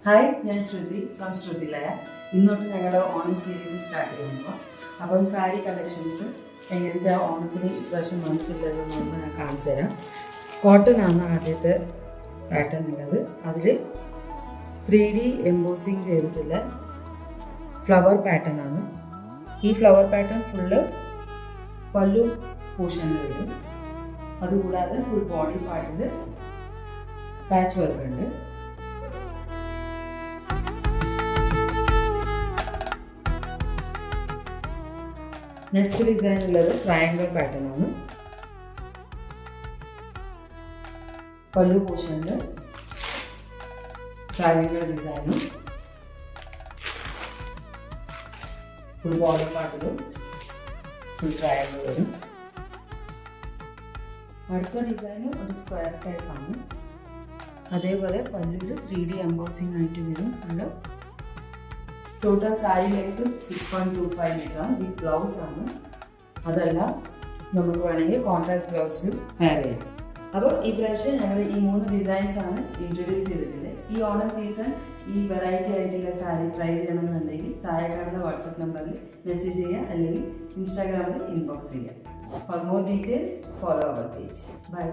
Hi, ഞാൻ ശ്രുതി from Sruthilaya. ഇന്നോട്ട് ഞങ്ങളുടെ Onam series start ചെയ്യുമ്പോൾ അപ്പം സാരി കളക്ഷൻസ് എങ്ങനത്തെ ഓണത്തിന് ഇപ്രാവശ്യം വന്നിട്ടുള്ളതെന്ന് ഞാൻ കാണിച്ചു തരാം. കോട്ടൺ ആണ് ആദ്യത്തെ പാറ്റേൺ ഉള്ളത്. അതിൽ 3D എംബോസിങ് ചെയ്തിട്ടുള്ള ഫ്ലവർ പാറ്റേൺ ആണ്. ഈ ഫ്ലവർ പാറ്റേൺ ഫുള്ള് പല്ലു പോർഷനിൽ വരും. അതുകൂടാതെ ഫുൾ ബോഡി പാർട്ടിൽ പാച്ച് വർക്ക് ഉണ്ട്. നെക്സ്റ്റ് ഡിസൈൻ ഉള്ളത് ട്രയാങ്കിൾ പാറ്റേൺ ആണ്. പല്ലു പോർഷനിൽ ട്രയാങ്കിൾ ഡിസൈനും ഫുൾ ബോഡി പാർട്ടിലും ഫുൾ ട്രയാങ്കിൾ വരും. അടുത്ത ഡിസൈന് ഒരു സ്ക്വയർ ടൈപ്പ് ആണ്. അതേപോലെ പല്ലുവിൽ 3D എംബോസിങ് ആയിട്ട് വരും. Full total sari length 6.25 metre ആണ്. വിത്ത് ബ്ലൗസ് ആണ്. അതെല്ലാം നമുക്ക് വേണമെങ്കിൽ കോൺട്രാസ്റ്റ് ബ്ലൗസിൽ വെയർ ചെയ്യാം. അപ്പോൾ ഈ പ്രാവശ്യം ഞങ്ങൾ ഈ 3 ഡിസൈൻസ് ആണ് ഇൻട്രൊഡ്യൂസ് ചെയ്തിട്ടുള്ളത്. ഈ ഓണം സീസൺ ഈ വെറൈറ്റി ആയിട്ടുള്ള സാരി ട്രൈ ചെയ്യണമെന്നുണ്ടെങ്കിൽ താഴെ കാണുന്ന വാട്സപ്പ് നമ്പറിൽ മെസ്സേജ് ചെയ്യുക, അല്ലെങ്കിൽ ഇൻസ്റ്റാഗ്രാമിൽ ഇൻബോക്സ് ചെയ്യുക. For more details, follow our page. Bye.